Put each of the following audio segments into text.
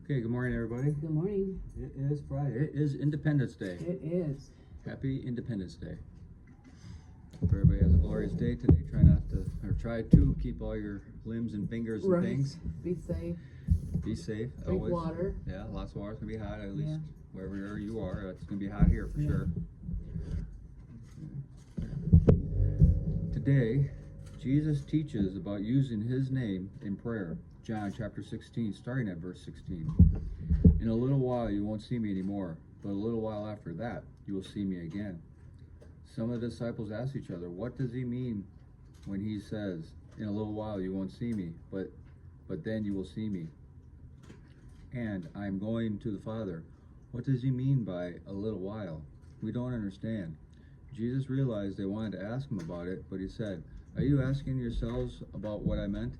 Okay, good morning, everybody. Good morning. It is Friday. It is Independence Day. It is. Happy Independence Day. Hope everybody has a glorious day today. Try to keep all your limbs and fingers and things. Be safe. Be safe. Drink always. water. Yeah, lots of water. It's gonna be hot. At least wherever you are, it's gonna be hot here for sure. Today, Jesus teaches about using His name in prayer. John chapter 16, starting at verse 16. In a little while you won't see me anymore, but a little while after that you will see me again. Some of the disciples asked each other, what does he mean when he says, in a little while you won't see me, but then you will see me, and I am going to the Father? What does he mean by a little while? We don't understand. Jesus realized they wanted to ask him about it, but he said, are you asking yourselves about what I meant?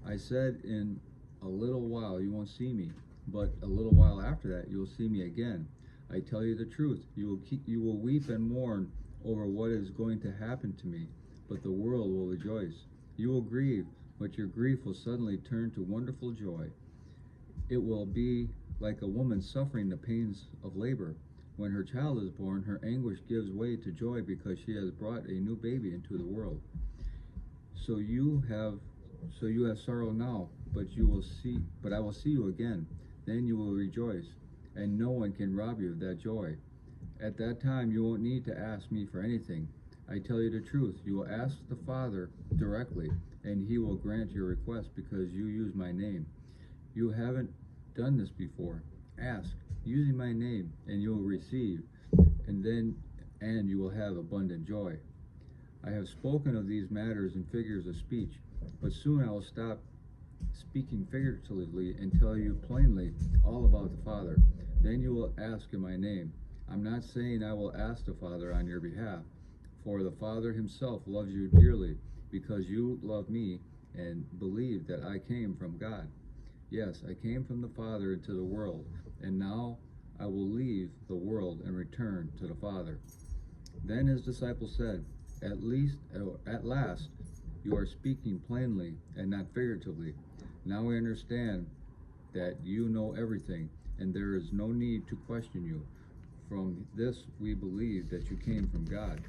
I said, in a little while you won't see me, but a little while after that you will see me again. I tell you the truth, you will weep and mourn over what is going to happen to me, but the world will rejoice. You will grieve, but your grief will suddenly turn to wonderful joy. It will be like a woman suffering the pains of labor. When her child is born, her anguish gives way to joy because she has brought a new baby into the world. So you have sorrow now, but I will see you again. Then you will rejoice, and no one can rob you of that joy. At that time you won't need to ask me for anything. I tell you the truth, you will ask the Father directly, and he will grant your request because you use my name. You haven't done this before. Ask, using my name, and you will receive, and you will have abundant joy. I have spoken of these matters in figures of speech, but soon I will stop speaking figuratively and tell you plainly all about the Father. Then you will ask in my name. I'm not saying I will ask the Father on your behalf, for the Father himself loves you dearly, because you love me and believe that I came from God. Yes, I came from the Father into the world, and now I will leave the world and return to the Father. Then his disciples said, at last, you are speaking plainly and not figuratively. Now we understand that you know everything, and there is no need to question you. From this we believe that you came from God.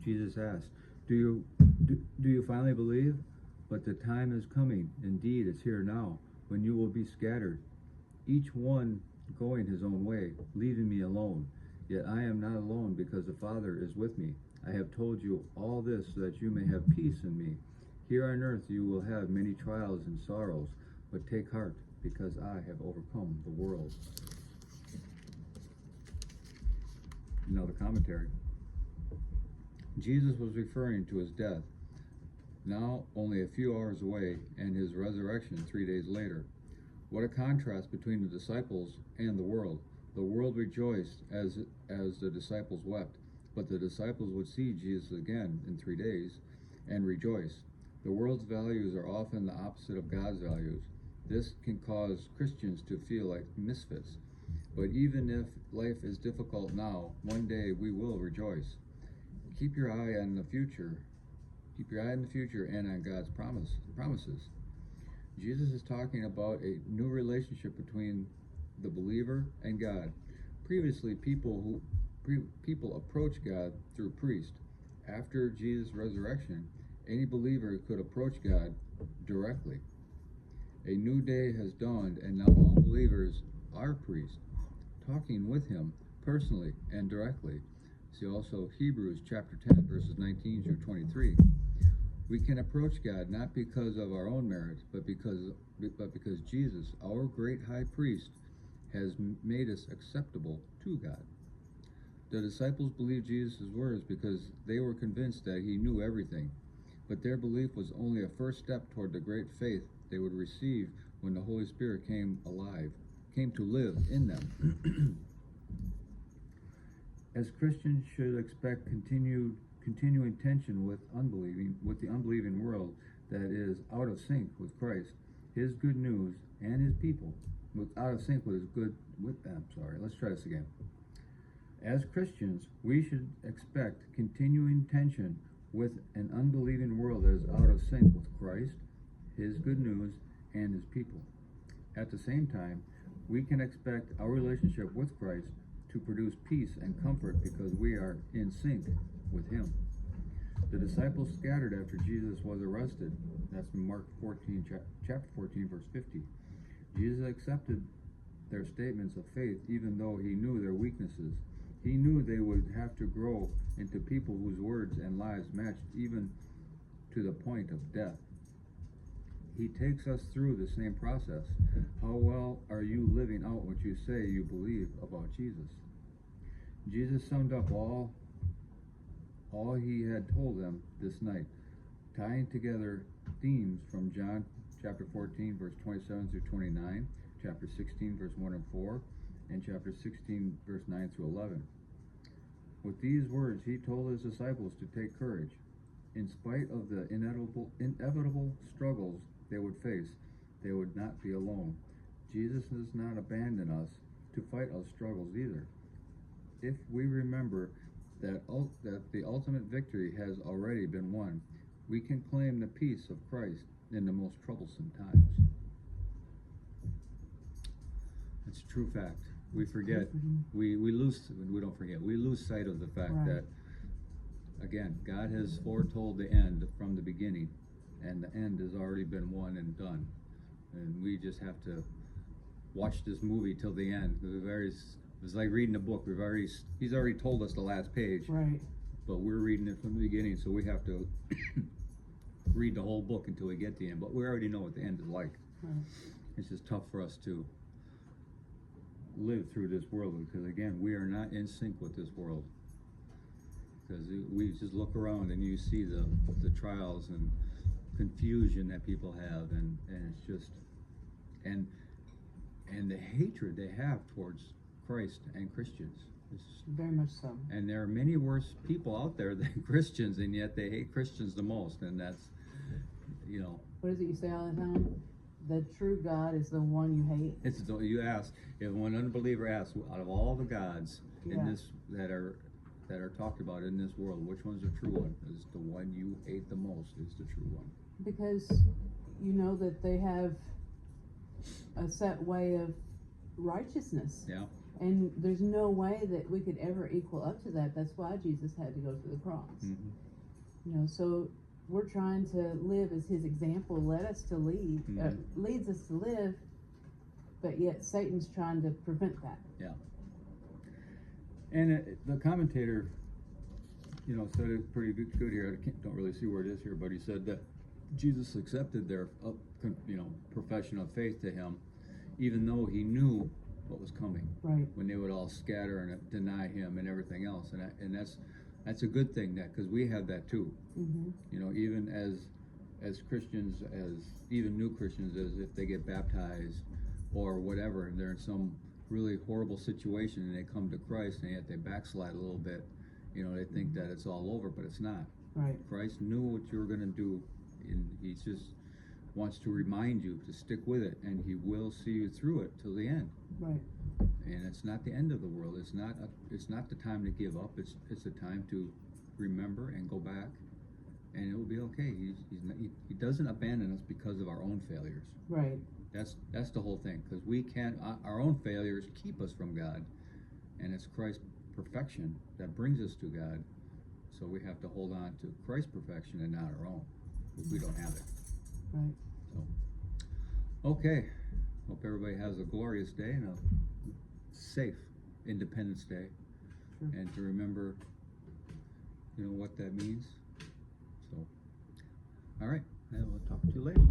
Jesus asked, do you finally believe? But the time is coming, indeed it's here now, when you will be scattered, each one going his own way, leaving me alone. Yet I am not alone, because the Father is with me. I have told you all this so that you may have peace in me. Here on earth you will have many trials and sorrows, but take heart, because I have overcome the world. Now the commentary. Jesus was referring to his death, now only a few hours away, and his resurrection 3 days later. What a contrast between the disciples and the world. The world rejoiced as the disciples wept, but the disciples would see Jesus again in 3 days and rejoice. The world's values are often the opposite of God's values. This can cause Christians to feel like misfits. But even if life is difficult now, one day we will rejoice. Keep your eye on the future. Keep your eye on the future and on God's promises. Jesus is talking about a new relationship between the believer and God. Previously, people approached God through priests. After Jesus' resurrection, any believer could approach God directly. A new day has dawned, and now all believers are priests, talking with him personally and directly. See also Hebrews chapter 10, verses 19 through 23. We can approach God not because of our own merits, but because Jesus, our great high priest, has made us acceptable to God. The disciples believed Jesus' words because they were convinced that he knew everything, but their belief was only a first step toward the great faith they would receive when the Holy Spirit came to live in them. As Christians should expect continuing tension with the unbelieving world that is out of sync with Christ, his good news, and his people, out of sync with let's try this again. As Christians, we should expect continuing tension with an unbelieving world that is out of sync with Christ, his good news, and his people. At the same time, we can expect our relationship with Christ to produce peace and comfort because we are in sync with Him. The disciples scattered after Jesus was arrested. That's in Mark 14, chapter 14, verse 50. Jesus accepted their statements of faith even though He knew their weaknesses. He knew they would have to grow into people whose words and lives matched even to the point of death. He takes us through the same process. How well are you living out what you say you believe about Jesus? Jesus summed up all He had told them this night, tying together themes from John chapter 14, verse 27 through 29, chapter 16, verse 1 and 4, and chapter 16, verse 9 through 11. With these words, He told His disciples to take courage. In spite of the inevitable struggles they would face, they would not be alone. Jesus does not abandon us to fight our struggles either. If we remember that the ultimate victory has already been won, we can claim the peace of Christ in the most troublesome times. It's a true fact. We forget, we lose sight of the fact that, again, God has foretold the end from the beginning, and the end has already been won and done. And we just have to watch this movie till the end. It's like reading a book. He's already told us the last page, right? But we're reading it from the beginning, so we have to read the whole book until we get to the end. But we already know what the end is like. Right. It's just tough for us to live through this world because, again, we are not in sync with this world. Because we just look around and you see the trials and confusion that people have, and it's just and the hatred they have towards Christ and Christians. It's very much so. And there are many worse people out there than Christians, and yet they hate Christians the most, and that's, What is it you say all the time? The true God is the one you hate. You ask, if one unbeliever asks, out of all the gods in this that are talked about in this world, which one's the true one? Is the one you hate the most is the true one. Because you know that they have a set way of righteousness. Yeah. And there's no way that we could ever equal up to that. That's why Jesus had to go to the cross. Mm-hmm. So we're trying to live as His example leads us to live, but yet Satan's trying to prevent that. Yeah. And the commentator, said it pretty good here. I don't really see where it is here, but he said that Jesus accepted their, profession of faith to Him, even though He knew what was coming. Right. When they would all scatter and deny Him and everything else, and that's a good thing, that because we have that too. Mm-hmm. Even as Christians, as even new Christians, as if they get baptized or whatever, and they're in some really horrible situation and they come to Christ and yet they backslide a little bit, they think that it's all over, but it's not. Right. Christ knew what you were going to do, and He just wants to remind you to stick with it, and He will see you through it till the end. Right. And it's not the end of the world. It's not the time to give up. It's a time to remember and go back, and it will be okay. He doesn't abandon us because of our own failures. Right. That's the whole thing, because we can't. Our own failures keep us from God, and it's Christ's perfection that brings us to God. So we have to hold on to Christ's perfection and not our own, because we don't have it. Right. So, okay. Hope everybody has a glorious day and a safe Independence Day. Sure. And to remember, what that means. So, all right. And we'll talk to you later.